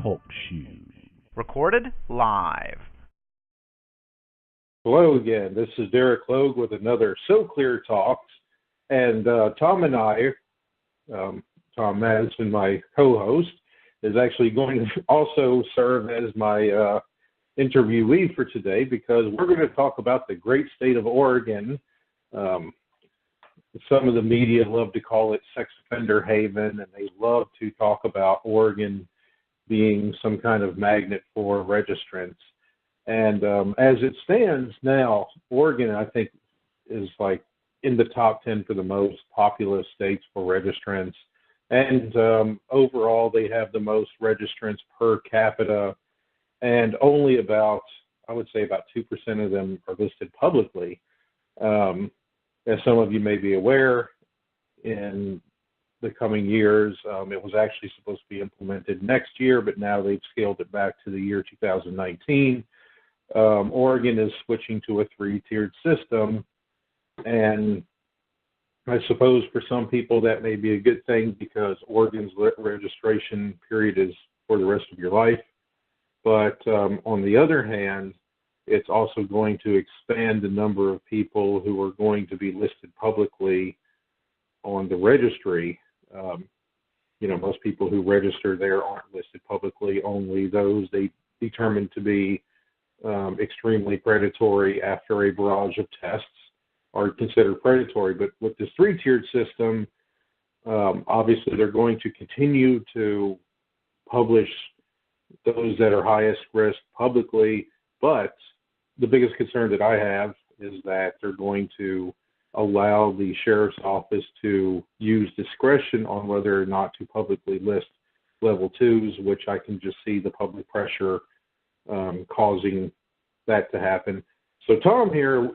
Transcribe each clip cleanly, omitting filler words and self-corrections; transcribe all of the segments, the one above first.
Talk Shoes. Recorded live. Hello again. This is Derek Logue with another So Clear Talks. And Tom and I, Tom Madison, my co-host, is actually going to also serve as my interviewee for today because we're going to talk about the great state of Oregon. Some of the media love to call it sex offender haven, and they love to talk about Oregon being some kind of magnet for registrants. And as it stands now, Oregon, I think, is like in the top 10 for the most populous states for registrants. And overall, they have the most registrants per capita, and only about, I would say about 2% of them are listed publicly. As some of you may be aware, in the coming years, it was actually supposed to be implemented next year, but now they've scaled it back to the year 2019. Oregon is switching to a three-tiered system, and I suppose for some people that may be a good thing because Oregon's registration period is for the rest of your life. But on the other hand, it's also going to expand the number of people who are going to be listed publicly on the registry. Most people who register there aren't listed publicly. Only those they determine to be extremely predatory after a barrage of tests are considered predatory. But with this three-tiered system, obviously they're going to continue to publish those that are highest risk publicly, but the biggest concern that I have is that they're going to allow the sheriff's office to use discretion on whether or not to publicly list level twos, which I can just see the public pressure causing that to happen. So Tom here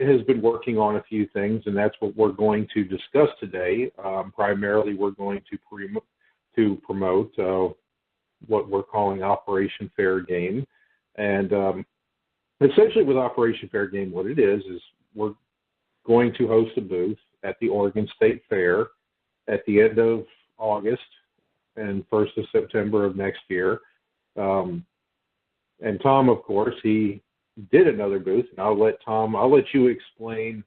has been working on a few things, and that's what we're going to discuss today. Primarily, we're going to promote what we're calling Operation Fair Game. And essentially with Operation Fair Game, what it is we're going to host a booth at the Oregon State Fair at the end of August and 1st of September of next year. And Tom, of course, he did another booth, and I'll let you explain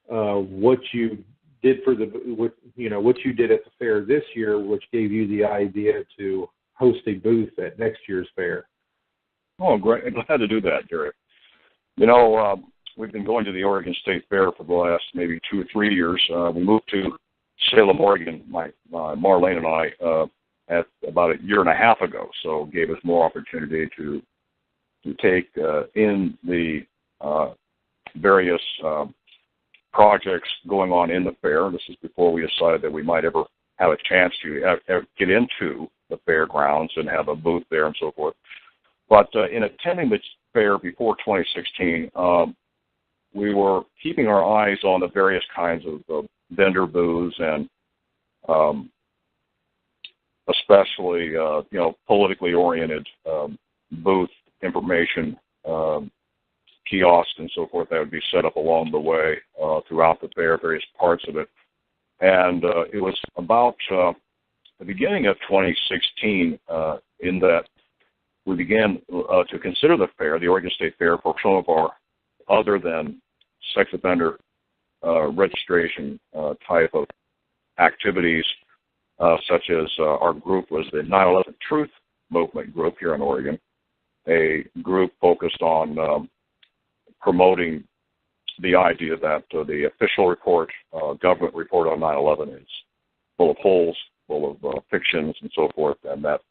what you did what you did at the fair this year, which gave you the idea to host a booth at next year's fair. Oh, great. I'm glad to do that, Derek. We've been going to the Oregon State Fair for the last maybe 2 or 3 years. We moved to Salem, Oregon, Marlene and I, at about a year and a half ago, so it gave us more opportunity to take in the various projects going on in the fair. This is before we decided that we might ever have a chance to get into the fairgrounds and have a booth there and so forth. But in attending the fair before 2016, we were keeping our eyes on the various kinds of vendor booths and especially, politically oriented booth information kiosks and so forth that would be set up along the way throughout the fair, various parts of it. And it was about the beginning of 2016 in that we began to consider the fair, the Oregon State Fair, for some of our other than sex offender registration type of activities, such as our group was the 9/11 Truth Movement group here in Oregon, a group focused on promoting the idea that the official report, government report on 9/11 is full of holes, full of fictions and so forth, and that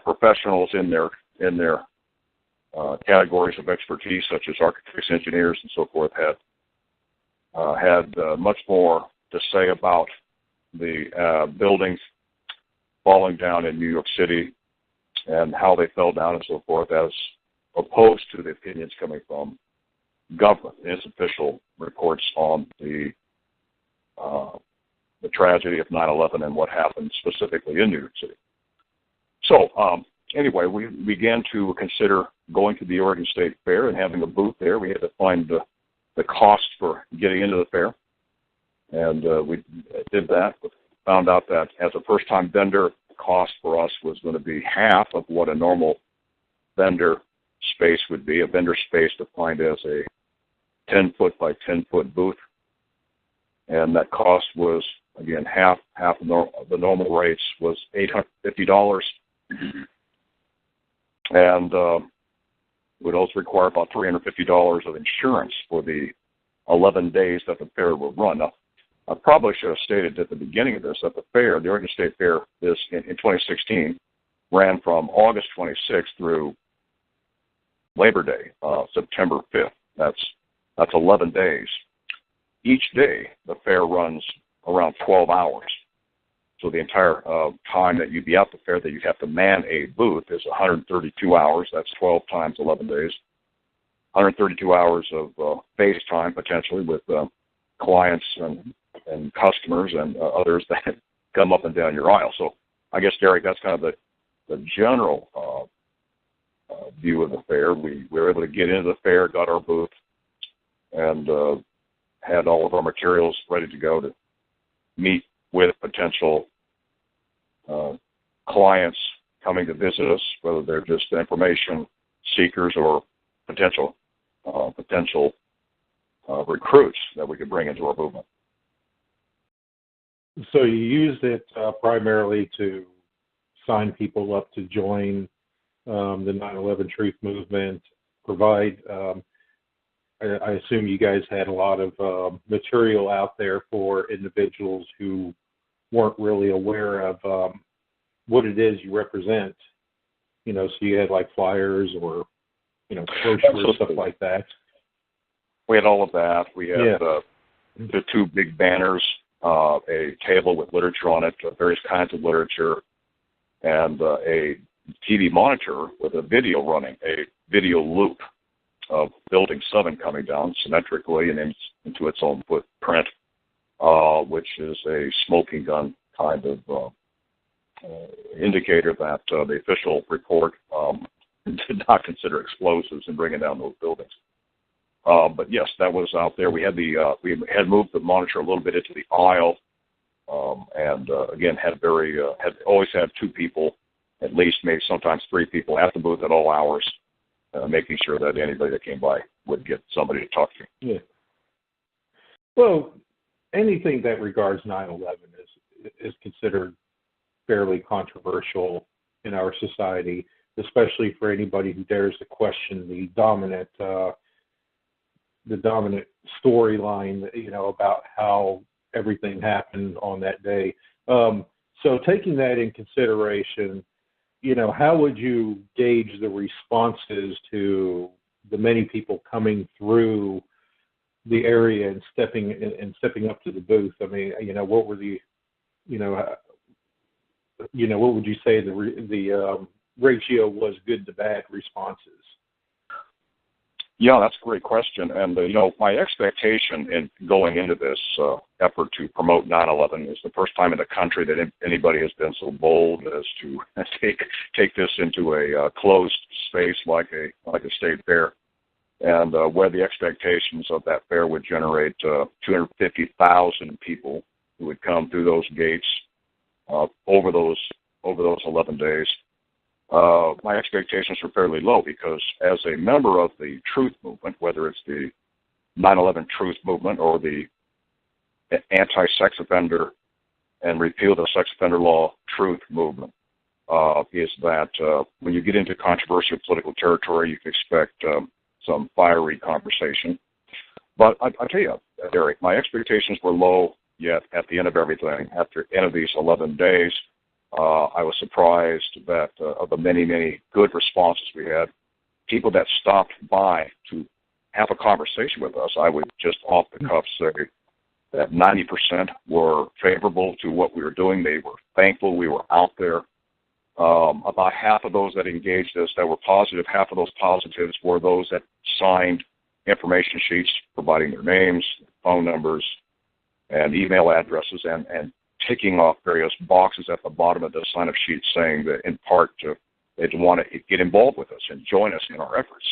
professionals in their categories of expertise, such as architects, engineers, and so forth, had much more to say about the buildings falling down in New York City and how they fell down and so forth, as opposed to the opinions coming from government, its official reports on the tragedy of 9/11 and what happened specifically in New York City. So anyway, we began to consider going to the Oregon State Fair and having a booth there. We had to find the cost for getting into the fair, and we did that. Found out that as a first-time vendor, cost for us was going to be half of what a normal vendor space would be. A vendor space defined as a 10-foot by 10-foot booth. And that cost was, again, half of the normal rates was $850. And would also require about $350 of insurance for the 11 days that the fair will run. Now, I probably should have stated at the beginning of this that the fair, the Oregon State Fair, this in 2016, ran from August 26th through Labor Day, September 5th. That's 11 days. Each day, the fair runs around 12 hours. So the entire time that you'd be at the fair that you have to man a booth is 132 hours. That's 12 times 11 days. 132 hours of face time, potentially, with clients and customers and others that come up and down your aisle. So I guess, Derek, that's kind of the general view of the fair. We were able to get into the fair, got our booth, and had all of our materials ready to go to meet with potential clients coming to visit us, whether they're just information seekers or potential recruits that we could bring into our movement. So you used it primarily to sign people up to join the 9/11 Truth Movement, provide, I assume you guys had a lot of material out there for individuals who weren't really aware of what it is you represent, so you had like flyers or, brochures, stuff like that. We had all of that. We had the two big banners, a table with literature on it, various kinds of literature, and a TV monitor with a video running, a video loop of Building 7 coming down symmetrically and into its own footprint, which is a smoking gun kind of indicator that the official report did not consider explosives in bringing down those buildings. But yes, that was out there. We had moved the monitor a little bit into the aisle, and again had always had two people, at least maybe sometimes three people at the booth at all hours, making sure that anybody that came by would get somebody to talk to. Yeah. Well, anything that regards 9/11 is considered fairly controversial in our society, especially for anybody who dares to question the dominant storyline, about how everything happened on that day. So taking that in consideration, how would you gauge the responses to the many people coming through the area and stepping up to the booth? I mean, what were the, what would you say the ratio was good to bad responses? Yeah, that's a great question. And, my expectation in going into this effort to promote 9/11 is the first time in the country that anybody has been so bold as to take this into a closed space like a state fair, and where the expectations of that fair would generate 250,000 people who would come through those gates over those 11 days. My expectations were fairly low because as a member of the Truth Movement, whether it's the 9/11 Truth Movement or the Anti-Sex Offender and Repeal the Sex Offender Law Truth Movement, is that when you get into controversial political territory, you can expect some fiery conversation. But I tell you, Derek, my expectations were low, yet at the end of everything, after the end of these 11 days, I was surprised that of the many, many good responses we had, people that stopped by to have a conversation with us, I would just off the cuff say that 90% were favorable to what we were doing. They were thankful we were out there. About half of those that engaged us that were positive, half of those positives were those that signed information sheets providing their names, phone numbers, and email addresses, and ticking off various boxes at the bottom of the sign-up sheet saying that, in part, they'd want to get involved with us and join us in our efforts,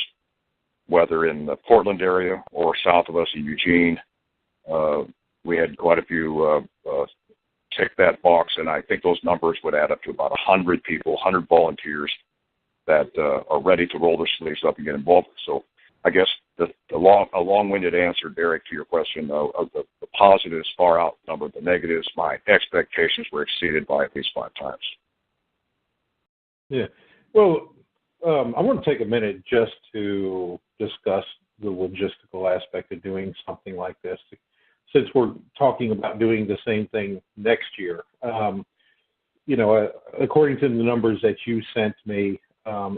whether in the Portland area or south of us in Eugene. We had quite a few tick that box, and I think those numbers would add up to about 100 people, 100 volunteers that are ready to roll their sleeves up and get involved. So I guess a long-winded answer, Derek, to your question, of the positives far outnumbered the negatives. My expectations were exceeded by at least 5 times. Yeah. Well, I want to take a minute just to discuss the logistical aspect of doing something like this, since we're talking about doing the same thing next year. According to the numbers that you sent me,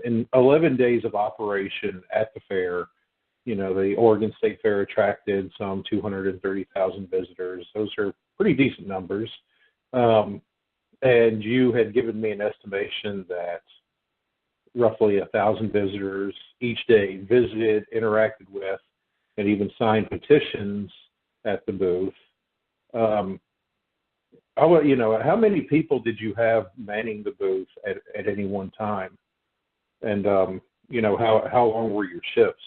in 11 days of operation at the fair, the Oregon State Fair attracted some 230,000 visitors. Those are pretty decent numbers. And you had given me an estimation that roughly 1,000 visitors each day visited, interacted with, and even signed petitions at the booth. How many people did you have manning the booth at any one time? And how long were your shifts?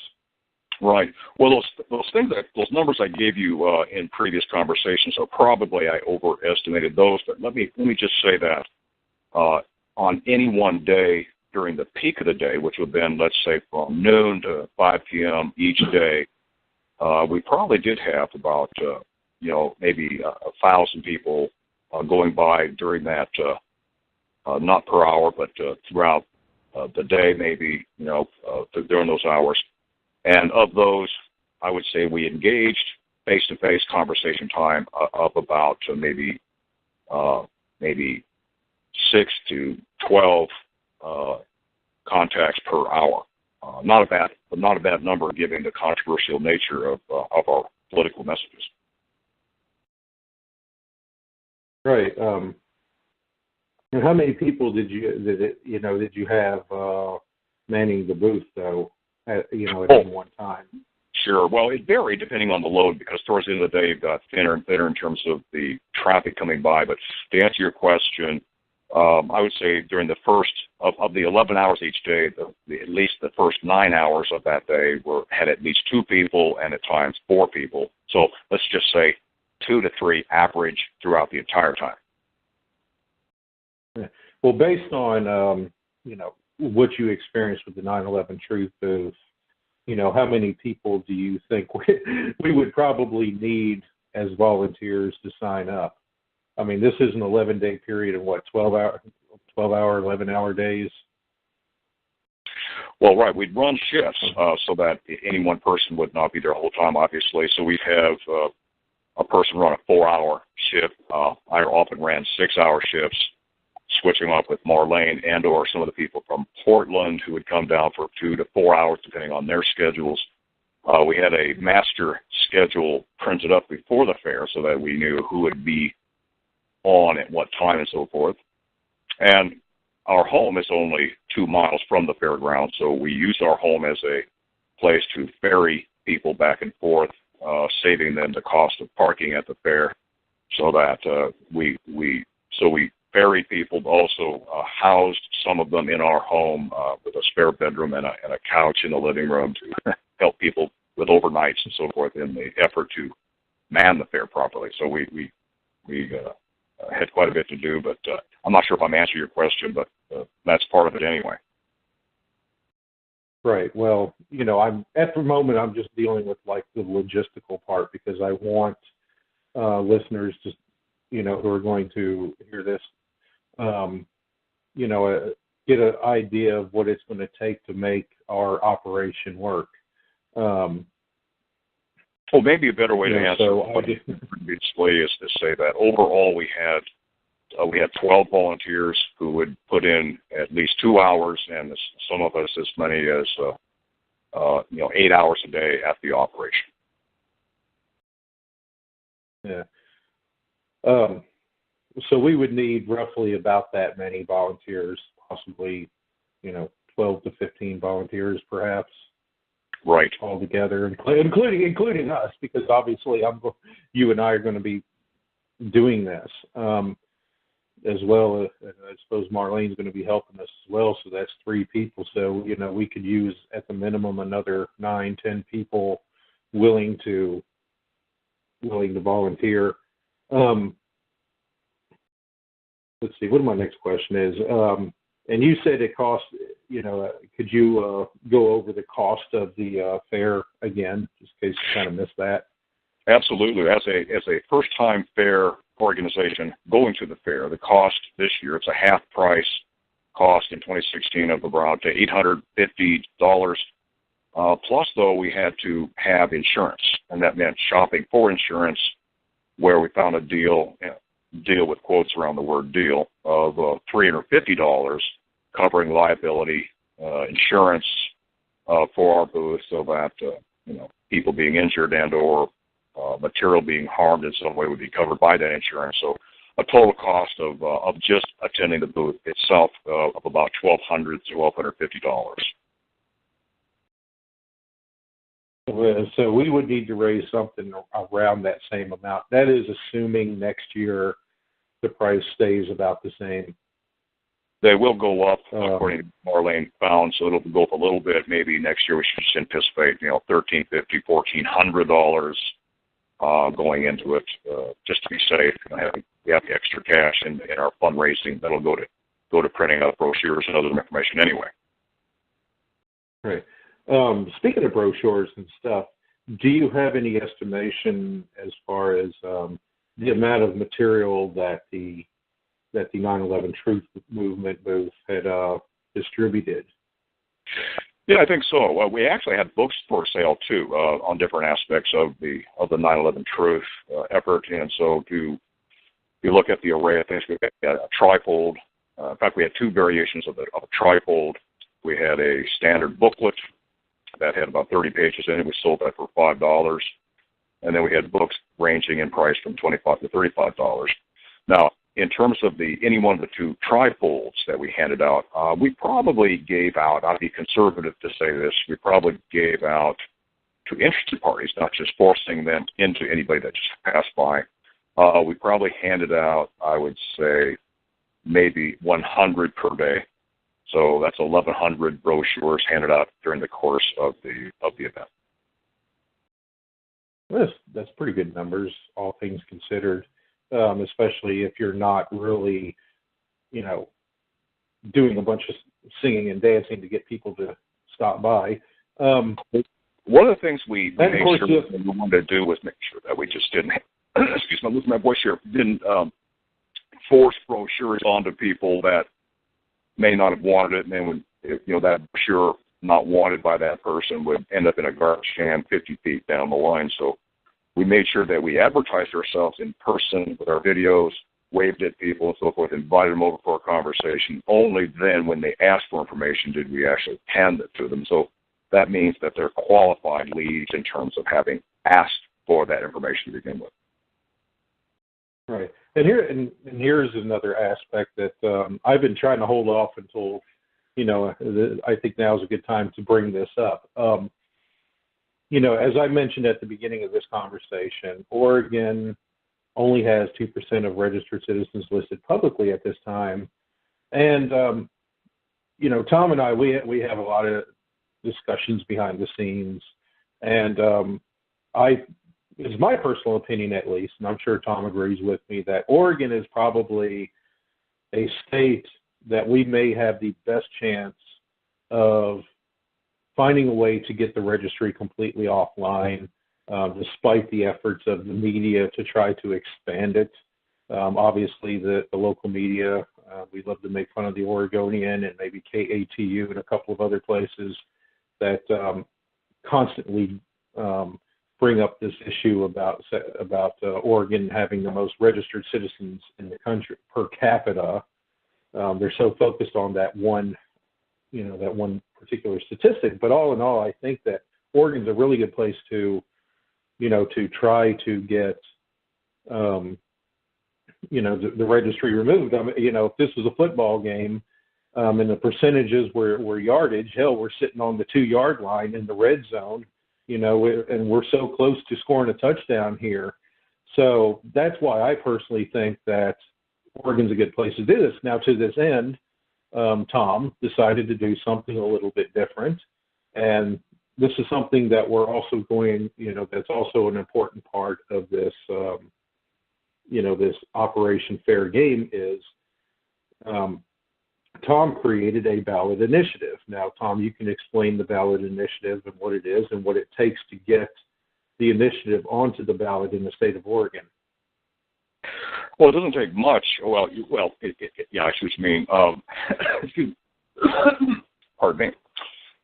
Right. Well, those numbers I gave you in previous conversations are probably I overestimated those. But let me just say that on any one day during the peak of the day, which would have been, let's say, from noon to 5 p.m. each day, we probably did have about maybe 1,000 people going by during that, not per hour, but throughout the day, maybe, during those hours. And of those, I would say we engaged face-to-face conversation time of about maybe 6 to 12 contacts per hour. Not a bad number given the controversial nature of our political messages. Right. And how many people did you have manning the booth though? At any one time? Sure. Well, it varied depending on the load because towards the end of the day, it got thinner and thinner in terms of the traffic coming by. But to answer your question, I would say during the first of the 11 hours each day, at least the first 9 hours of that day had at least 2 people and at times 4 people. So let's just say 2 to 3 average throughout the entire time. Yeah. Well, based on what you experienced with the 9/11 Truth booth, how many people do you think we would probably need as volunteers to sign up? I mean, this is an 11-day period of 12-hour, 11-hour days? Well, right. We'd run shifts so that any one person would not be there the whole time, obviously. So we'd have a person run a 4-hour shift. I often ran 6-hour shifts, switching up with Marlene and or some of the people from Portland who would come down for 2 to 4 hours, depending on their schedules. We had a master schedule printed up before the fair so that we knew who would be on at what time and so forth. And our home is only 2 miles from the fairground, so we used our home as a place to ferry people back and forth, saving them the cost of parking at the fair, so that we ferried people, also housed some of them in our home with a spare bedroom and a couch in the living room to help people with overnights and so forth in the effort to man the fair properly. So we had quite a bit to do, but I'm not sure if I'm answering your question, but that's part of it anyway. Right. Well, I'm at the moment I'm just dealing with like the logistical part because I want listeners to, who are going to hear this, get an idea of what it's going to take to make our operation work. Well, maybe a better way to answer previously is to say that overall we had 12 volunteers who would put in at least 2 hours, and some of us as many as 8 hours a day at the operation. Yeah. So we would need roughly about that many volunteers, possibly, 12 to 15 volunteers, perhaps. Right. All together, including us, because obviously you and I are going to be doing this, as well as I suppose Marlene's going to be helping us as well. So that's 3 people. So we could use at the minimum another 9-10 people willing to volunteer. let's see, what my next question is. And you said it cost, could you go over the cost of the fair again, just in case you kind of missed that? Absolutely. As a first-time fair organization going to the fair, the cost this year, it's a half price cost in 2016 of about $850. Plus, though, we had to have insurance, and that meant shopping for insurance, where we found a deal with quotes around the word deal, of $350 covering liability insurance for our booth, so that people being injured and or material being harmed in some way would be covered by that insurance. So a total cost of just attending the booth itself of about $1,200 to $1,250. So we would need to raise something around that same amount. That is assuming next year the price stays about the same. They will go up, according to Marlene found, so it'll go up a little bit. Maybe next year we should just anticipate, $1,350, $1,400 going into it, just to be safe. We have the extra cash in our fundraising that'll go to printing out brochures and other information anyway. Right. Speaking of brochures and stuff, do you have any estimation as far as the amount of material that the 9/11 Truth Movement booth had distributed? Yeah, I think so. We actually had books for sale too on different aspects of the 9/11 Truth effort, and so if you look at the array of things, we had a trifold. In fact, we had two variations of a trifold. We had a standard booklet that had about 30 pages in it. We sold that for $5. And then we had books ranging in price from $25 to $35. Now, in terms of any one of the two trifolds that we handed out, we probably gave out, I'd be conservative to say this, we probably gave out to interested parties, not just forcing them into anybody that just passed by. We probably handed out, I would say, maybe 100 per day. So that's 1,100 brochures handed out during the course of the event. That's pretty good numbers, all things considered, especially if you're not really, doing a bunch of singing and dancing to get people to stop by. One of the things we made sure we wanted to do was make sure that we just didn't, excuse me, I'm losing my voice here, didn't force brochures onto people that may not have wanted it, and then would, that brochure not wanted by that person would end up in a garbage can 50 feet down the line. So we made sure that we advertised ourselves in person with our videos, waved at people and so forth, invited them over for a conversation. Only then, when they asked for information, did we actually hand it to them. So that means that they're qualified leads in terms of having asked for that information to begin with. Right. And here's another aspect that I've been trying to hold off until, I think now is a good time to bring this up. As I mentioned at the beginning of this conversation, Oregon only has 2% of registered citizens listed publicly at this time. And, Tom and I, we have a lot of discussions behind the scenes. And it's my personal opinion, at least, and I'm sure Tom agrees with me, that Oregon is probably a state that we may have the best chance of finding a way to get the registry completely offline, despite the efforts of the media to try to expand it. Obviously, the local media, we love to make fun of the Oregonian and maybe KATU and a couple of other places that constantly bring up this issue about Oregon having the most registered citizens in the country per capita. They're so focused on that one particular statistic. But all in all, I think that Oregon's a really good place to try to get, the registry removed. I mean, if this was a football game, and the percentages were yardage, hell, we're sitting on the 2-yard line in the red zone. And we're so close to scoring a touchdown here. So that's why I personally think that Oregon's a good place to do this. Now, to this end, Tom decided to do something a little bit different. And this is something that we're also going, that's also an important part of this, this Operation Fair Game is Tom created a ballot initiative. Now, Tom, you can explain the ballot initiative and what it is and what it takes to get the initiative onto the ballot in the state of Oregon. Well, it doesn't take much. Yeah, I see what you mean. Excuse me. Pardon me.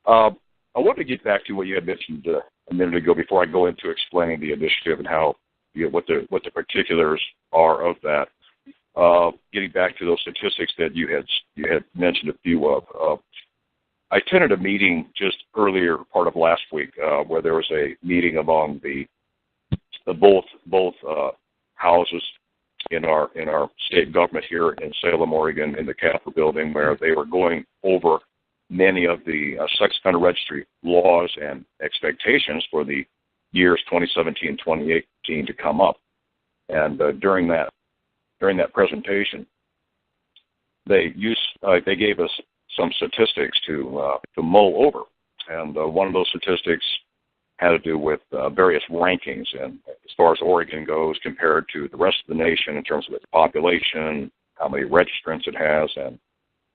I want to get back to what you had mentioned a minute ago before I go into explaining the initiative and how what the particulars are of that. Getting back to those statistics that you had mentioned a few of. I attended a meeting just earlier part of last week where there was a meeting among the both houses in our state government here in Salem, Oregon, in the Capitol building, where they were going over many of the sex offender registry laws and expectations for the years 2017 and 2018 to come up. And during that presentation, they gave us some statistics to mull over, and one of those statistics had to do with various rankings, and as far as Oregon goes compared to the rest of the nation in terms of its population, how many registrants it has, and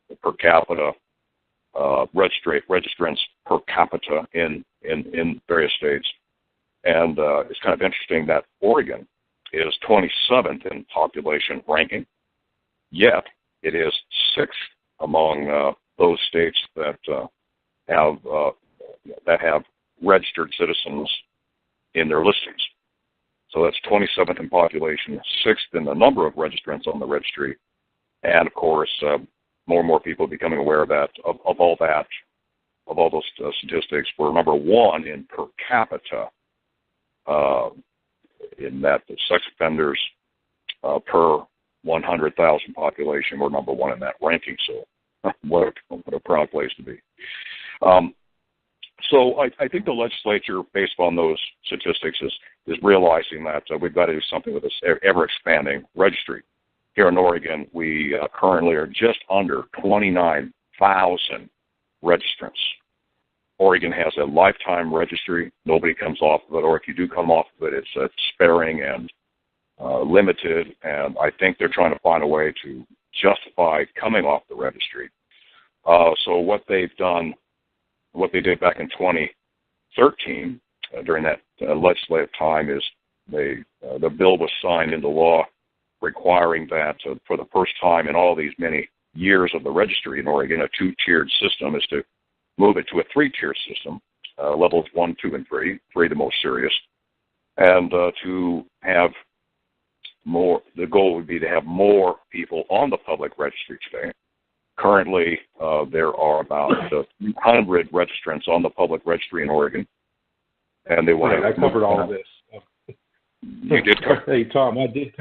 the per capita registrants per capita in various states. And it's kind of interesting that Oregon is 27th in population ranking, yet it is 6th among those states that have registered citizens in their listings. So that's 27th in population, 6th in the number of registrants on the registry, and of course, more and more people becoming aware of that, of all those statistics. We're number 1 in per capita. In that the sex offenders per 100,000 population, we're number 1 in that ranking. So what a proud place to be. So I think the legislature, based on those statistics, is realizing that we've got to do something with this ever-expanding registry. Here in Oregon, we currently are just under 29,000 registrants. Oregon has a lifetime registry. Nobody comes off of it, or if you do come off of it, it's sparing and limited, and I think they're trying to find a way to justify coming off the registry. So what they've done, what they did back in 2013, during that legislative time, is the bill was signed into law requiring that for the first time in all these many years of the registry in Oregon, a 2-tiered system is to move it to a 3-tier system, levels 1, 2, and 3 the most serious, and to have more. The goal would be to have more people on the public registry today. Currently, there are about 300 registrants on the public registry in Oregon, and they want to. I covered all of this. You did cover. Hey Tom, I did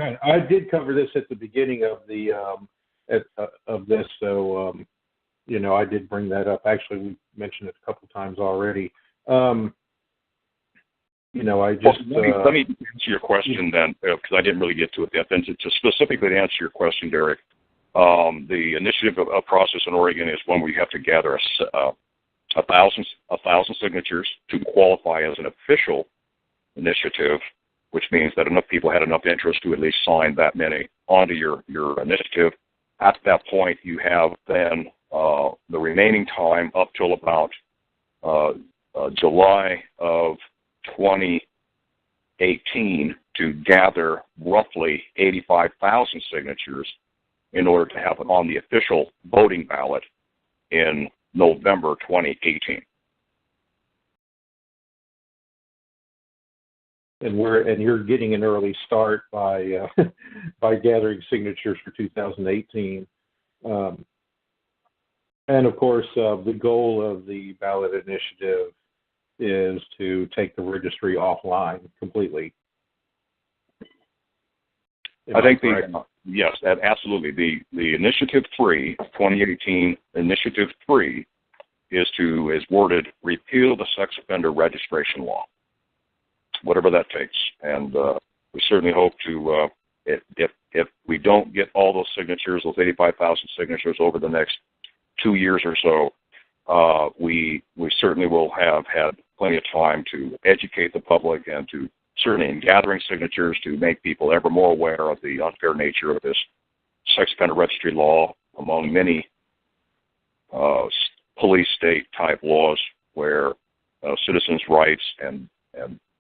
cover this at the beginning of the of this, so. I did bring that up. Actually, we mentioned it a couple times already. I just... let me answer your question then, because I didn't really get to it yet. Then to specifically answer your question, Derek, the initiative process in Oregon is one where you have to gather 1,000 signatures to qualify as an official initiative, which means that enough people had enough interest to at least sign that many onto your initiative. At that point, you have then the remaining time up till about July of 2018 to gather roughly 85,000 signatures in order to have it on the official voting ballot in November 2018. And you're getting an early start by by gathering signatures for 2018. And of course, the goal of the ballot initiative is to take the registry offline completely. I think yes, absolutely. The Initiative 3, 2018 Initiative 3, is worded repeal the sex offender registration law, whatever that takes. And we certainly hope to, if we don't get all those signatures, those 85,000 signatures over the next 2 years or so, we certainly will have had plenty of time to educate the public and to certainly in gathering signatures to make people ever more aware of the unfair nature of this sex offender registry law, among many police state type laws where citizens' rights and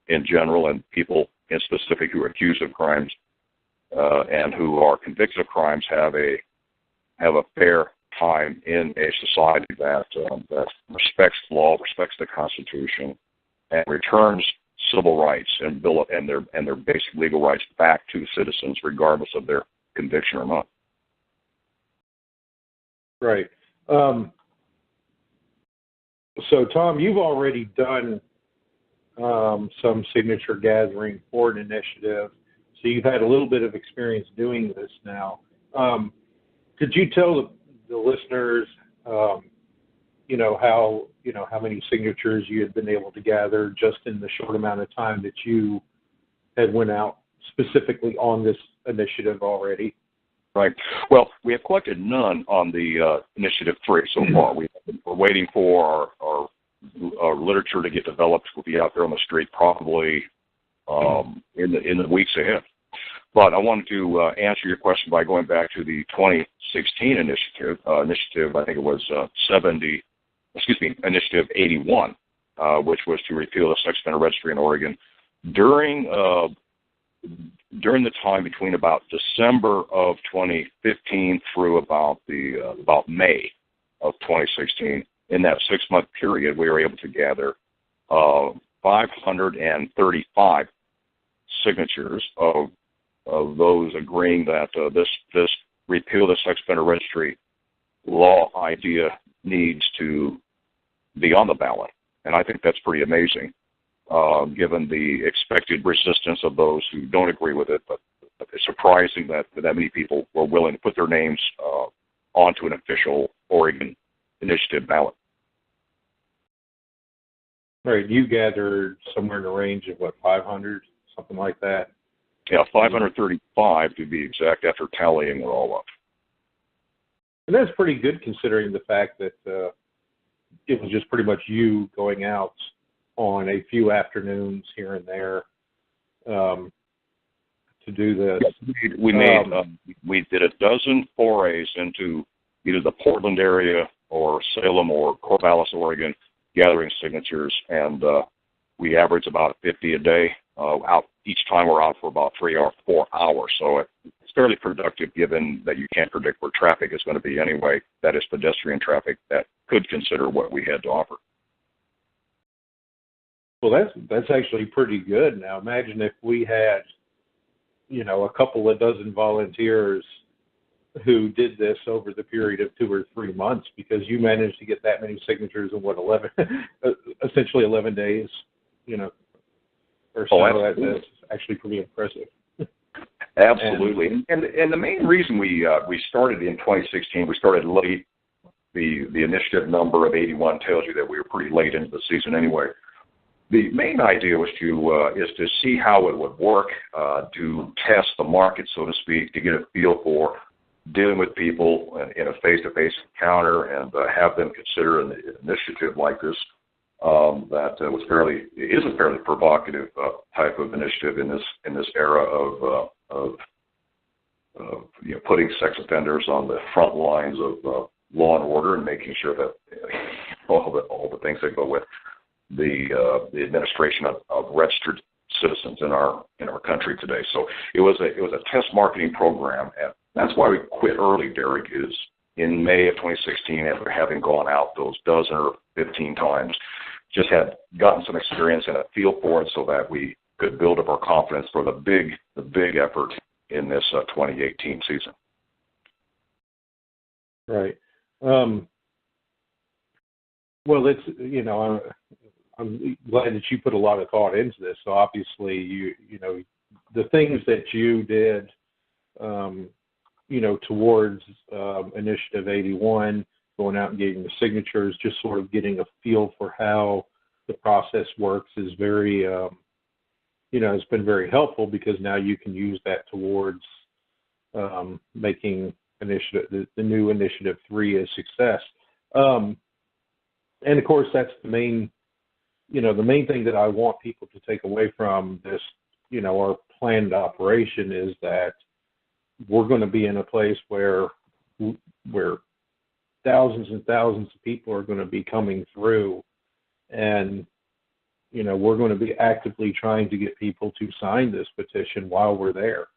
in general and people in specific who are accused of crimes and who are convicted of crimes have a fair time in a society that respects law, respects the Constitution, and returns civil rights and their basic legal rights back to citizens, regardless of their conviction or not. Right. So, Tom, you've already done some signature gathering for an initiative, so you've had a little bit of experience doing this now. Could you tell the listeners, how many signatures you had been able to gather just in the short amount of time that you had went out specifically on this initiative already? Right. Well, we have collected none on the Initiative 3 so far. We're waiting for our literature to get developed. We'll be out there on the street probably in the weeks ahead. But I wanted to answer your question by going back to the 2016 initiative. I think it was Initiative 81, which was to repeal the sex offender registry in Oregon. During the time between about December of 2015 through about May of 2016, in that 6-month period, we were able to gather 535 signatures of those agreeing that this repeal the sex offender registry law idea needs to be on the ballot. And I think that's pretty amazing, given the expected resistance of those who don't agree with it. But it's surprising that many people were willing to put their names onto an official Oregon initiative ballot. Right. You gathered somewhere in the range of, 500, something like that? Yeah, 535 to be exact, after tallying it all up. And that's pretty good considering the fact that it was just pretty much you going out on a few afternoons here and there to do this. We did a dozen forays into either the Portland area or Salem or Corvallis, Oregon, gathering signatures, and we average about 50 a day. Each time we're out for about 3 or 4 hours, so it's fairly productive given that you can't predict where traffic is going to be anyway. That is pedestrian traffic that could consider what we had to offer. Well, that's actually pretty good. Now, imagine if we had, a couple of dozen volunteers who did this over the period of 2 or 3 months, because you managed to get that many signatures in essentially 11 days, or so. That's actually pretty impressive. Absolutely. And the main reason we started in 2016, we started late. The initiative number of 81 tells you that we were pretty late into the season anyway. The main idea was to see how it would work, to test the market, so to speak, to get a feel for dealing with people in a face-to-face encounter, and have them consider an initiative like this that is a fairly provocative type of initiative in this era of putting sex offenders on the front lines of law and order, and making sure that all the things that go with the administration of registered citizens in our country today. So it was a test marketing program, and that's why we quit early, Derek. Is in May of 2016, after having gone out those dozen or 15 times, just had gotten some experience and a feel for it, so that we could build up our confidence for the big effort in this 2018 season. Right. Well, it's I'm glad that you put a lot of thought into this. So obviously, the things that you did, towards Initiative 81, going out and getting the signatures, just sort of getting a feel for how the process works is very, it's been very helpful, because now you can use that towards making the new Initiative 3 a success. And of course, that's the main thing that I want people to take away from this, our planned operation, is that we're going to be in a place where thousands and thousands of people are going to be coming through, and we're going to be actively trying to get people to sign this petition while we're there.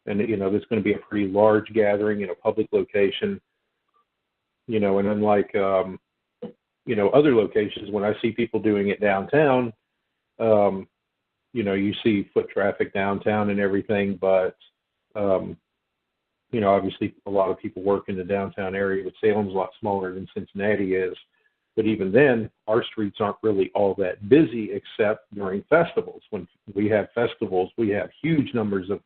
And there's going to be a pretty large gathering in a public location. And unlike other locations, when I see people doing it downtown, you see foot traffic downtown and everything, but obviously a lot of people work in the downtown area, but Salem's a lot smaller than Cincinnati is. But even then, our streets aren't really all that busy except during festivals. When we have festivals, we have huge numbers of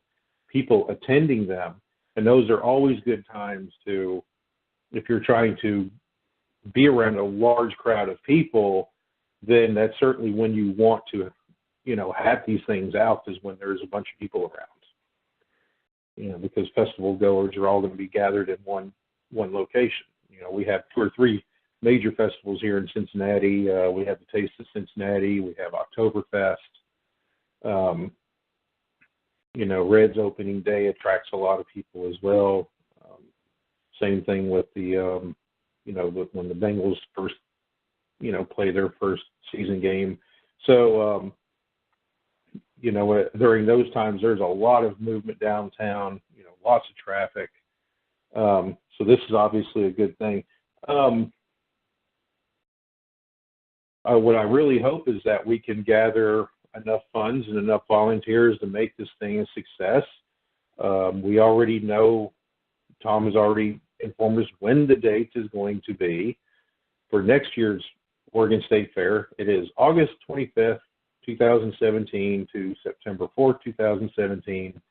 people attending them. And those are always good times to, if you're trying to be around a large crowd of people, then that's certainly when you want to, have these things out, is when there's a bunch of people around. Because festival goers are all going to be gathered in one location. We have 2 or 3 major festivals here in Cincinnati. We have the Taste of Cincinnati. We have Oktoberfest. Red's opening day attracts a lot of people as well. Same thing with the, when the Bengals first, play their first season game. So, during those times, there's a lot of movement downtown, lots of traffic. So this is obviously a good thing. What I really hope is that we can gather enough funds and enough volunteers to make this thing a success. We already know, Tom has already informed us when the date is going to be for next year's Oregon State Fair. It is August 25th, 2017 to September 4th, 2017.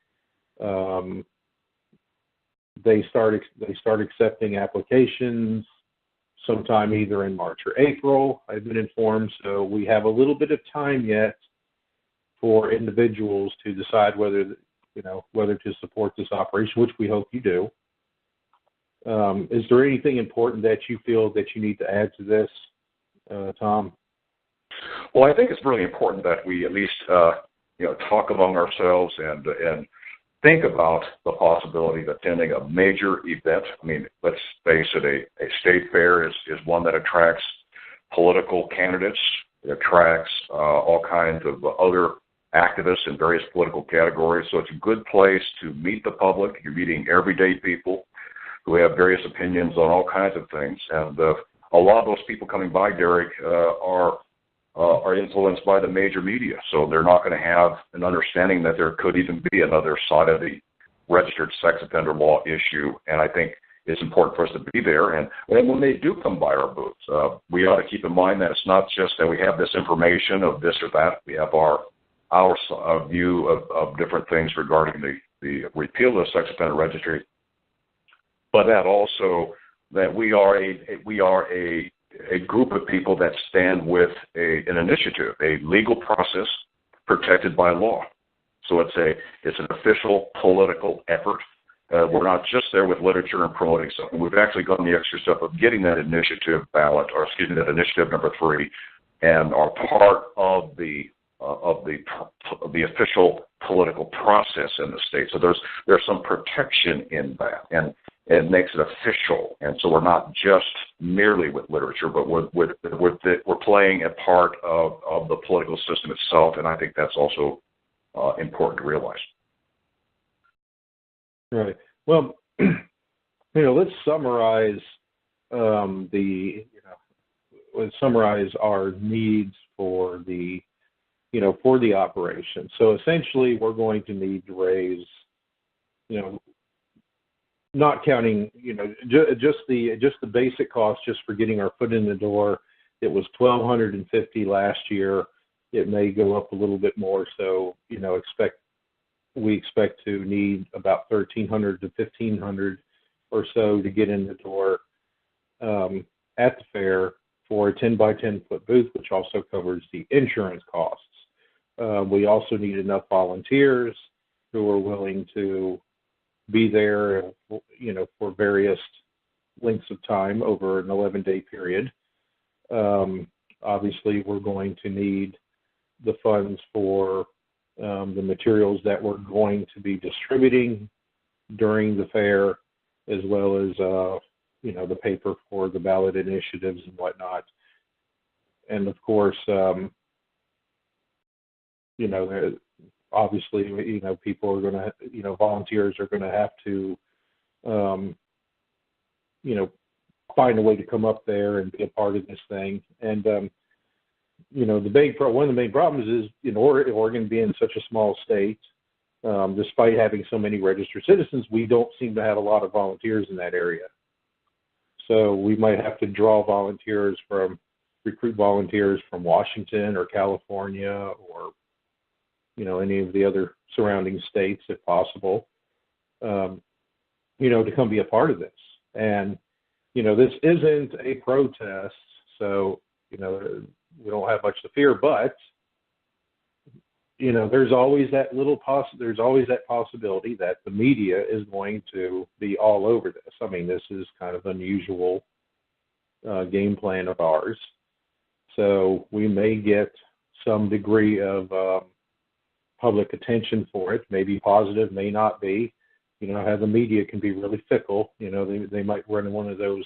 They start accepting applications sometime either in March or April, I've been informed. So we have a little bit of time yet for individuals to decide whether to support this operation, which we hope you do. Is there anything important that you feel that you need to add to this, Tom? Well, I think it's really important that we at least talk among ourselves and think about the possibility of attending a major event. I mean, let's face it, a state fair is one that attracts political candidates. It attracts all kinds of other activists in various political categories. So it's a good place to meet the public. You're meeting everyday people who have various opinions on all kinds of things. And a lot of those people coming by, Derek, are influenced by the major media. So they're not going to have an understanding that there could even be another side of the registered sex offender law issue. And I think it's important for us to be there. And when they do come by our booths, we ought to keep in mind that it's not just that we have this information of this or that. We have our view of different things regarding the repeal of the sex offender registry, but that also that we are a group of people that stand with an initiative, a legal process protected by law. So it's an official political effort. We're not just there with literature and promoting something. We've actually gone the extra step of getting that initiative ballot, that initiative number 3, and are part of the official political process in the state. So there's some protection in that, and it makes it official. And so we're not just merely with literature, but we're playing a part of the political system itself, and I think that's also important to realize. Right. Well, let's summarize let's summarize our needs for the operation. So essentially, we're going to need to raise, not counting, just the basic cost just for getting our foot in the door. It was $1,250 last year. It may go up a little bit more. So, we expect to need about $1,300 to $1,500 or so to get in the door at the fair for a 10 by 10 foot booth, which also covers the insurance costs. We also need enough volunteers who are willing to be there, for various lengths of time over an 11-day period. Obviously, we're going to need the funds for the materials that we're going to be distributing during the fair, as well as the paper for the ballot initiatives and whatnot. And of course, obviously, people are going to, volunteers are going to have to, find a way to come up there and be a part of this thing. And, one of the main problems is, Oregon being such a small state, despite having so many registered citizens, we don't seem to have a lot of volunteers in that area. So we might have to recruit volunteers from Washington or California or, any of the other surrounding states if possible, to come be a part of this. And, this isn't a protest, so, we don't have much to fear, but, there's always that possibility that the media is going to be all over this. I mean, this is kind of unusual game plan of ours. So we may get some degree of public attention for it, maybe positive, may not be. How the media can be really fickle. They might run one of those,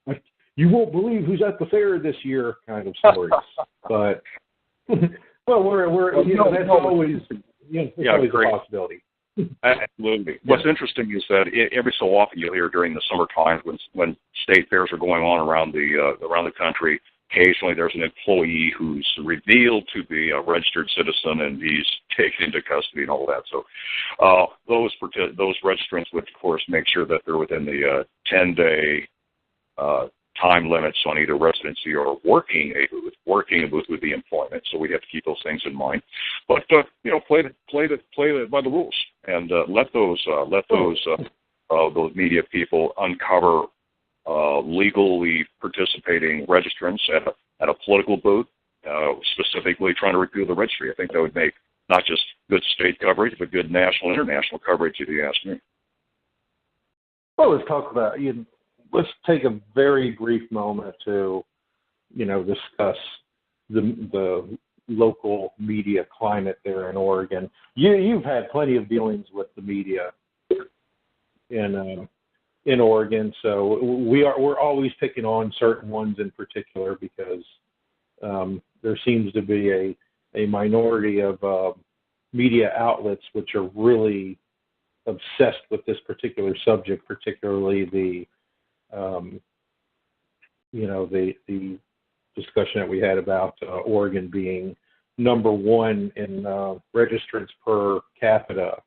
like, you won't believe who's at the fair this year kind of stories. But well, that's always always a possibility. Absolutely. What's interesting is that every so often you'll hear during the summer times when state fairs are going on around the country, occasionally there's an employee who's revealed to be a registered citizen and he's taken into custody and all that. So those registrants would, of course, make sure that they're within the 10-day time limits on either residency or working with the employment. So we have to keep those things in mind. But play by the rules and let those media people uncover legally participating registrants at a political booth, specifically trying to repeal the registry. I think that would make not just good state coverage, but good national, international coverage, if you ask me. Well, let's talk about, let's take a very brief moment to, discuss the local media climate there in Oregon. You've had plenty of dealings with the media in Oregon, so we're always picking on certain ones in particular because there seems to be a minority of media outlets which are really obsessed with this particular subject, particularly the discussion that we had about Oregon being number one in registrants per capita.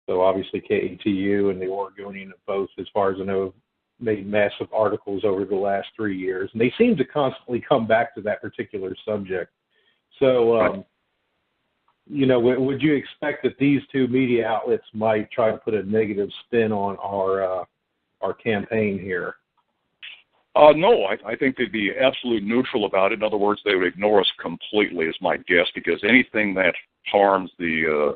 So obviously KATU and the Oregonian have both, as far as I know, made massive articles over the last 3 years. And they seem to constantly come back to that particular subject. So, would you expect that these two media outlets might try to put a negative spin on our campaign here? No, I think they'd be absolutely neutral about it. In other words, they would ignore us completely, is my guess, because anything that harms the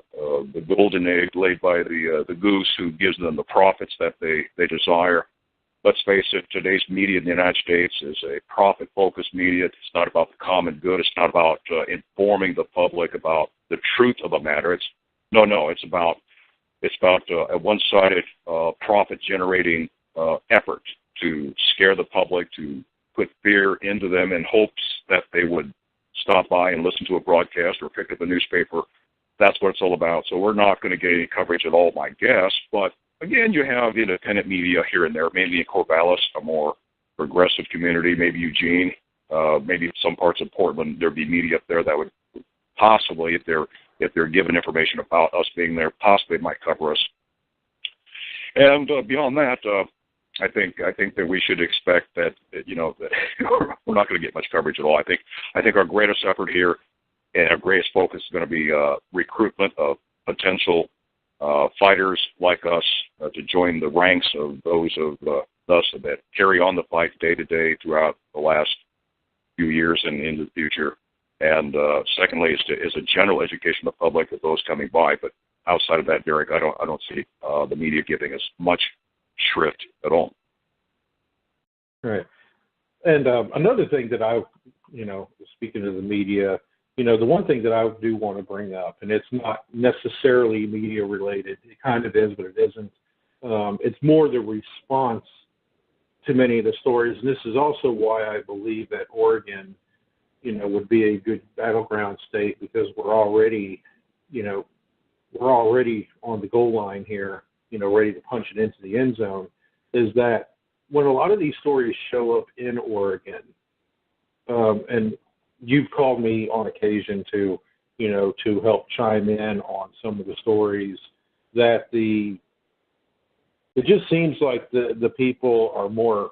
golden egg laid by the goose who gives them the profits that they desire. Let's face it, today's media in the United States is a profit-focused media. It's not about the common good. It's not about informing the public about the truth of a matter. It's about a one-sided profit-generating effort to scare the public, to put fear into them in hopes that they would stop by and listen to a broadcast or pick up a newspaper. That's what it's all about. So we're not going to get any coverage at all, my guess. But again, you have independent media here and there, maybe in Corvallis, a more progressive community, maybe Eugene, maybe some parts of Portland. There'd be media up there that would possibly, if they're given information about us being there, possibly might cover us. And beyond that, I think that we should expect that that we're not going to get much coverage at all. I think our greatest effort here and our greatest focus is going to be recruitment of potential fighters like us to join the ranks of those of us that carry on the fight day to day throughout the last few years and into the future. And secondly, is a general education of the public of those coming by. But outside of that, Derek, I don't see the media giving us much shrift at all. Right. And another thing that speaking of the media, the one thing that I do want to bring up, and it's not necessarily media related, it kind of is, but it isn't, It's more the response to many of the stories, and this is also why I believe that Oregon, would be a good battleground state, because we're already on the goal line here, ready to punch it into the end zone. Is that when a lot of these stories show up in Oregon, and you've called me on occasion to help chime in on some of the stories, that it just seems like the people are more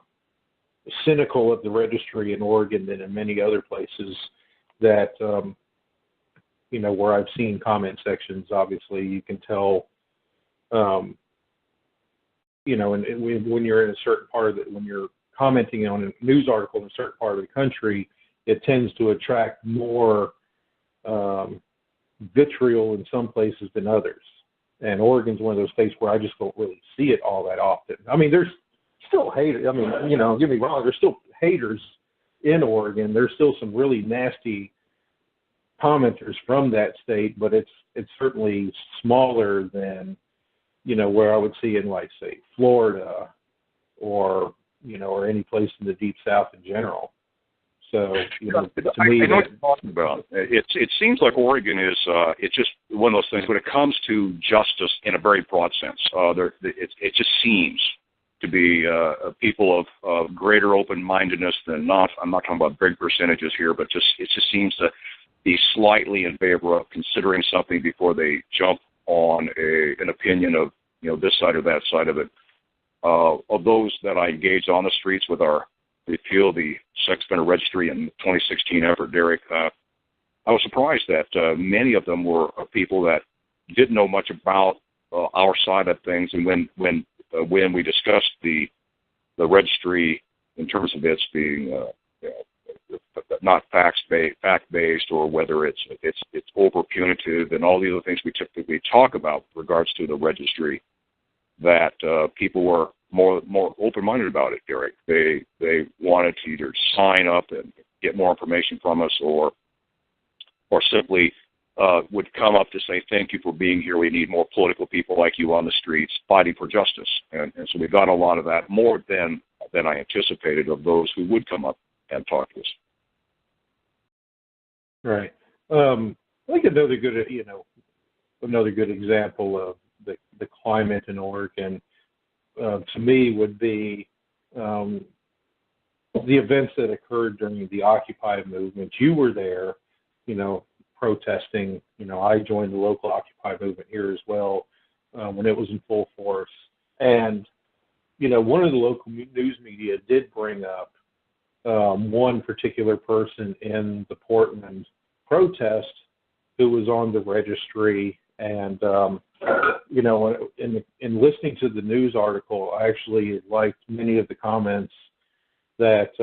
cynical of the registry in Oregon than in many other places that, where I've seen comment sections. Obviously, you can tell, and when you're in a certain part of when you're commenting on a news article in a certain part of the country, it tends to attract more vitriol in some places than others. And Oregon's one of those states where I just don't really see it all that often. I mean, there's still haters. I mean, don't get me wrong, there's still haters in Oregon. There's still some really nasty commenters from that state, but it's certainly smaller than, where I would see in, like, say, Florida or any place in the Deep South in general. So, to me, I know what you're talking about. It seems like Oregon is it's just one of those things when it comes to justice in a very broad sense. It just seems to be people of greater open-mindedness than not. I'm not talking about big percentages here, but it just seems to be slightly in favor of considering something before they jump on an opinion of this side or that side of it. Of those that I engaged on the streets with our repeal the sex offender registry in 2016 effort, Derek, I was surprised that many of them were people that didn't know much about our side of things. And when we discussed the registry in terms of its being not fact-based, or whether it's over punitive and all the other things we typically talk about with regards to the registry, that people were more open-minded about it, Derek. They wanted to either sign up and get more information from us, or simply would come up to say, thank you for being here. We need more political people like you on the streets fighting for justice. And so we got a lot of that, more than I anticipated, of those who would come up and talk to us. Right. I think another good example of the climate in Oregon, to me, would be the events that occurred during the Occupy movement. You were there, protesting. I joined the local Occupy movement here as well when it was in full force. And, one of the local news media did bring up one particular person in the Portland protest who was on the registry. And, in listening to the news article, I actually liked many of the comments that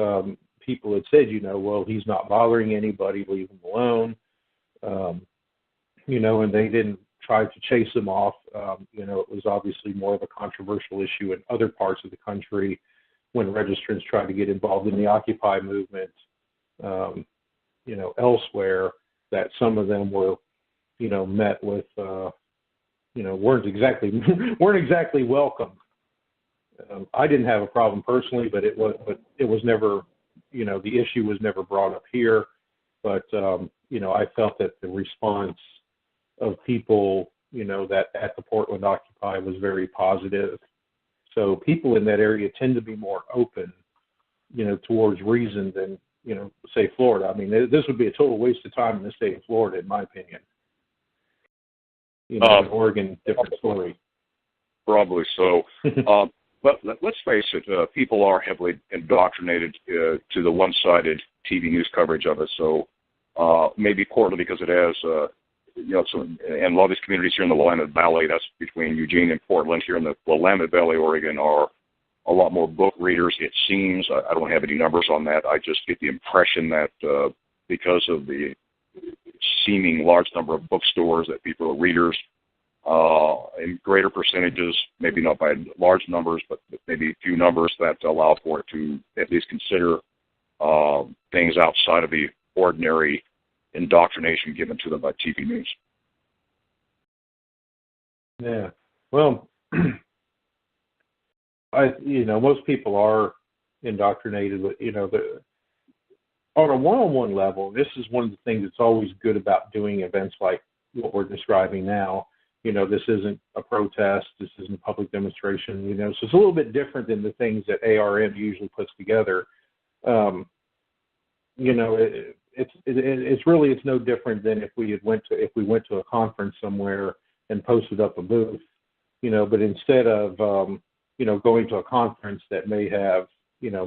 people had said, well, he's not bothering anybody, leave him alone. And they didn't try to chase him off. It was obviously more of a controversial issue in other parts of the country when registrants tried to get involved in the Occupy movement, elsewhere, that some of them were, met with, weren't exactly welcome. I didn't have a problem personally, but it was never, the issue was never brought up here. But, I felt that the response of people, that at the Portland Occupy was very positive. So people in that area tend to be more open, towards reason than, say Florida. I mean, this would be a total waste of time in the state of Florida, in my opinion. In Oregon, different story. Probably so. But let's face it, people are heavily indoctrinated to the one-sided TV news coverage of it. So maybe Portland, because it has, and a lot of these communities here in the Willamette Valley, that's between Eugene and Portland, here in the Willamette Valley, Oregon, are a lot more book readers, it seems. I don't have any numbers on that. I just get the impression that because of the seeming large number of bookstores, that people are readers in greater percentages, maybe not by large numbers, but maybe few numbers that allow for it to at least consider things outside of the ordinary indoctrination given to them by TV news. Yeah. Well, most people are indoctrinated with, on a one-on-one level. This is one of the things that's always good about doing events like what we're describing now. This isn't a protest. This isn't a public demonstration. So it's a little bit different than the things that ARM usually puts together. It's no different than if we went to a conference somewhere and posted up a booth. But instead of going to a conference that may have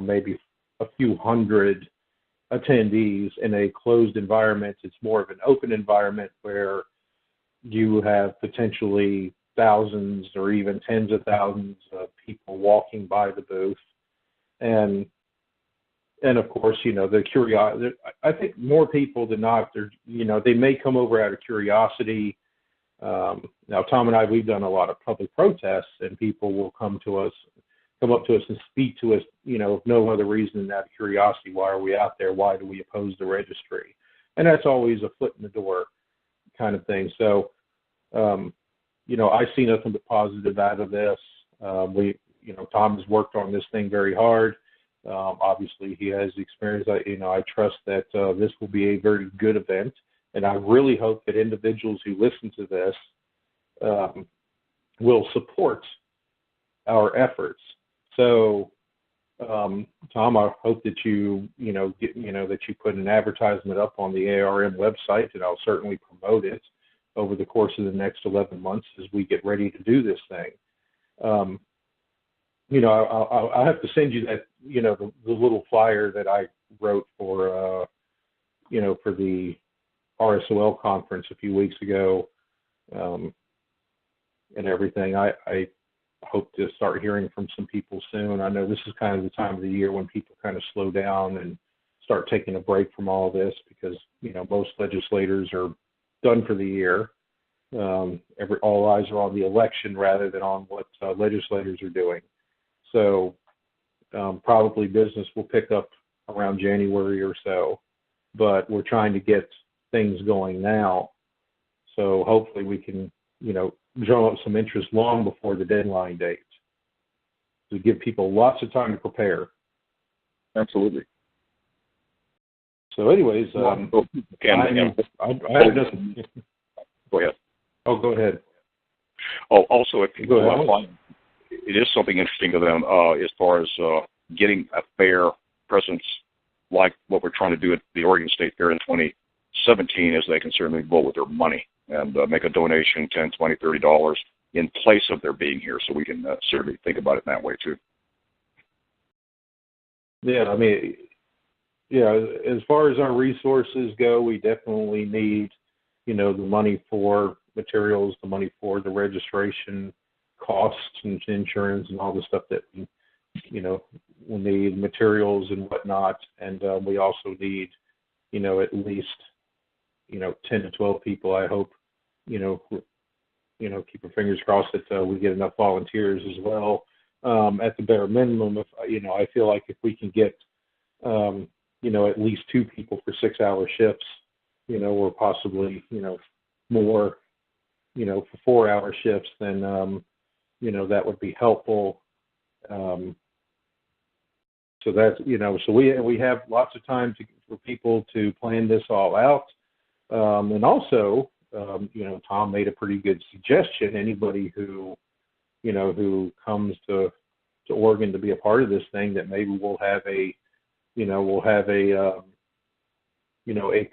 maybe a few hundred attendees in a closed environment, it's more of an open environment where you have potentially thousands or even tens of thousands of people walking by the booth. And of course, the curiosity, I think more people than not, they may come over out of curiosity. Now, Tom and I, we've done a lot of public protests, and people will come up to us and speak to us, if no other reason than out of curiosity. Why are we out there? Why do we oppose the registry? And that's always a foot in the door kind of thing. So, I see nothing but positive out of this. Tom has worked on this thing very hard. Obviously, he has experience. I trust that this will be a very good event, and I really hope that individuals who listen to this will support our efforts. So, Tom, I hope that you put an advertisement up on the ARM website, and I'll certainly promote it over the course of the next 11 months as we get ready to do this thing. I'll have to send you that, the little flyer that I wrote for the RSOL conference a few weeks ago, and everything. I hope to start hearing from some people soon. I know this is kind of the time of the year when people kind of slow down and start taking a break from all this because, most legislators are done for the year. All eyes are on the election rather than on what legislators are doing. So probably business will pick up around January or so, but we're trying to get things going now. So hopefully we can, drum up some interest long before the deadline date to give people lots of time to prepare. Absolutely. So anyways, I have nothing. Go ahead. Oh, go ahead. Oh, also, if people want to find, it is something interesting to them as far as getting a fair presence like what we're trying to do at the Oregon State Fair in 2017 is they can certainly vote with their money and make a donation, $10, $20, $30 in place of their being here. So we can certainly think about it that way too. Yeah, as far as our resources go, we definitely need, the money for materials, the money for the registration costs and insurance and all the stuff that we'll need, materials and whatnot. And we also need, at least, 10 to 12 people, I hope, keep our fingers crossed that we get enough volunteers as well. At the bare minimum, I feel like if we can get, at least 2 people for 6-hour shifts, or possibly, more, for 4-hour shifts, then, that would be helpful. So that's, so we have lots of time for people to plan this all out. And also, Tom made a pretty good suggestion. Anybody who comes to Oregon to be a part of this thing, that maybe we'll have a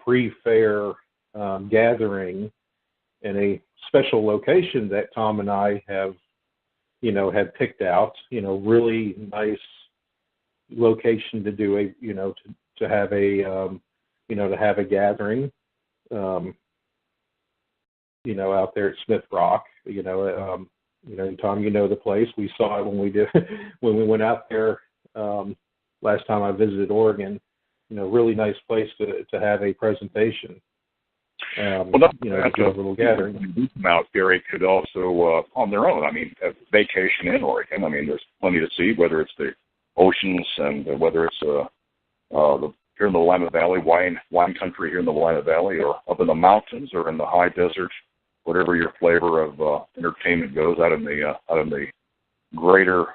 pre-fair gathering in a special location that Tom and I have picked out. Really nice location to do to have a gathering. Out there at Smith Rock, Tom, the place. We saw it when we went out there last time I visited Oregon. Really nice place to have a presentation. A little gathering. Out Gary could also on their own. Vacation in Oregon. There's plenty to see, whether it's the oceans and whether it's here in the Willamette Valley, wine country here in the Willamette Valley, or up in the mountains, or in the high desert, whatever your flavor of entertainment goes, out in the greater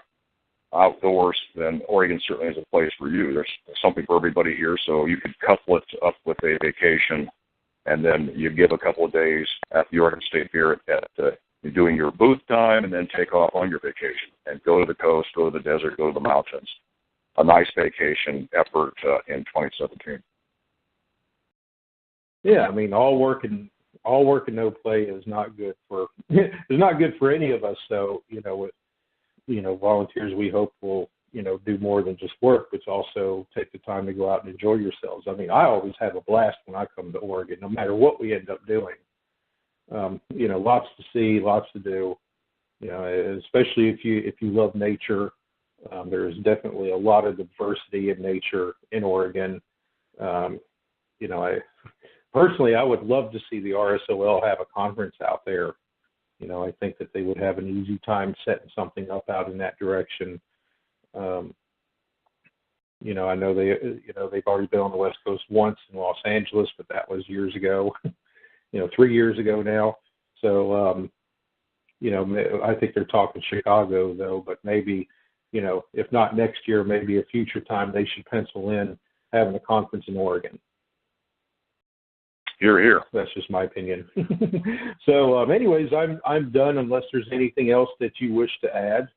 outdoors, then Oregon certainly is a place for you. There's something for everybody here, so you could couple it up with a vacation, and then you give a couple of days at the Oregon State Fair at doing your booth time, and then take off on your vacation and go to the coast, go to the desert, go to the mountains. A nice vacation effort in 2017. Yeah, I mean, all work and no play is not good for is not good for any of us. So volunteers, we hope will do more than just work, but also take the time to go out and enjoy yourselves. I mean, I always have a blast when I come to Oregon, no matter what we end up doing. Lots to see, lots to do. Especially if you love nature. There's definitely a lot of diversity in nature in Oregon. Personally, I would love to see the RSOL have a conference out there. I think that they would have an easy time setting something up out in that direction. I know they've already been on the West Coast once in Los Angeles, but that was years ago. 3 years ago now. So, I think they're talking Chicago though, but maybe, if not next year, maybe a future time they should pencil in having a conference in Oregon. Hear, hear. That's just my opinion. So, anyways, I'm done unless there's anything else that you wish to add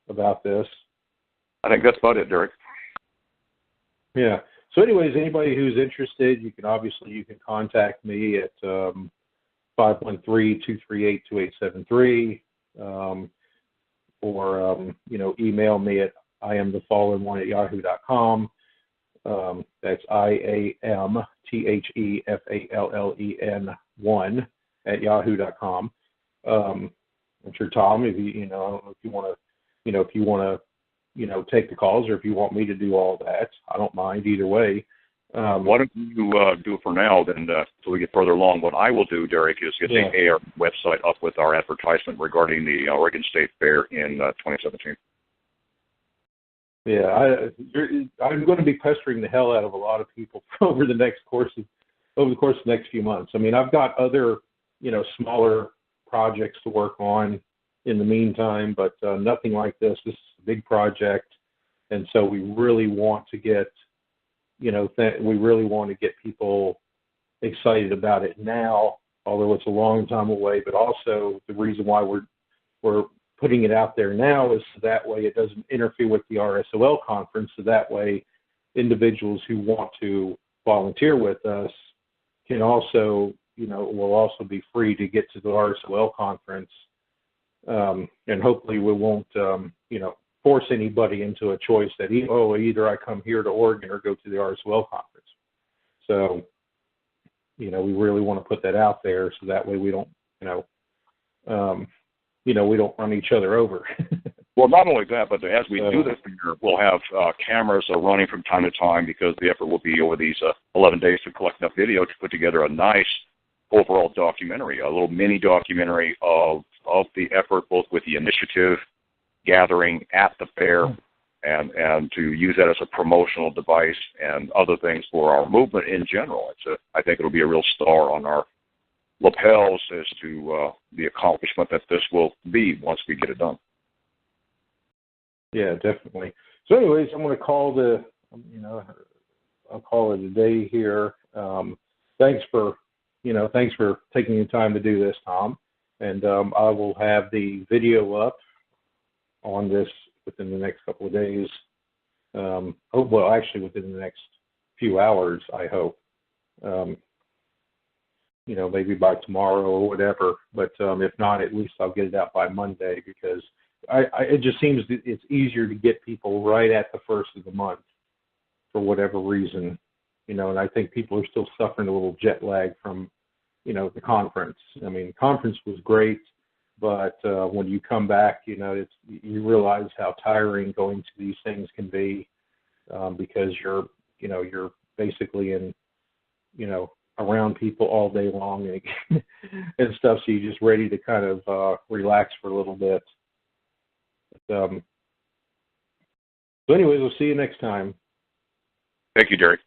about this. I think that's about it, Derek. Yeah. So, anyways, anybody who's interested, you can contact me at 513-238-2873, or email me at iamthefallen1@yahoo.com. That's IAMTHEFALLEN1 I'm sure Tom, if you want to take the calls, or if you want me to do all that, I don't mind either way. Why don't you do it for now, then, so we get further along. What I will do, Derek, is get the AR website up with our advertisement regarding the Oregon State Fair in 2017. Yeah, I'm going to be pestering the hell out of a lot of people over the course of the next few months. I mean, I've got other, smaller projects to work on in the meantime, but nothing like this. This is a big project, and so we really want to get, people excited about it now, although it's a long time away. But also the reason why we're putting it out there now is so that way it doesn't interfere with the RSOL conference. So that way individuals who want to volunteer with us can also, will also be free to get to the RSOL conference. And hopefully we won't, force anybody into a choice that, either I come here to Oregon or go to the RSOL conference. So, we really want to put that out there so that way we don't, we don't run each other over. Well, not only that, but as we do this, we'll have cameras running from time to time, because the effort will be over these 11 days to collect enough video to put together a nice overall documentary, a little mini documentary of the effort, both with the initiative gathering at the fair and to use that as a promotional device and other things for our movement in general. I think it'll be a real star on our lapels as to the accomplishment that this will be once we get it done. Yeah, definitely. So anyways, I'm going to call I'll call it a day here. Thanks for taking the time to do this, Tom. And I will have the video up on this within the next couple of days. Actually within the next few hours, I hope. Maybe by tomorrow or whatever. But if not, at least I'll get it out by Monday, because it just seems that it's easier to get people right at the first of the month for whatever reason. And I think people are still suffering a little jet lag from, the conference. I mean, conference was great, but when you come back, you realize how tiring going to these things can be, because you're basically in, around people all day long and stuff. So you're just ready to kind of relax for a little bit. So anyways, we'll see you next time. Thank you, Derek.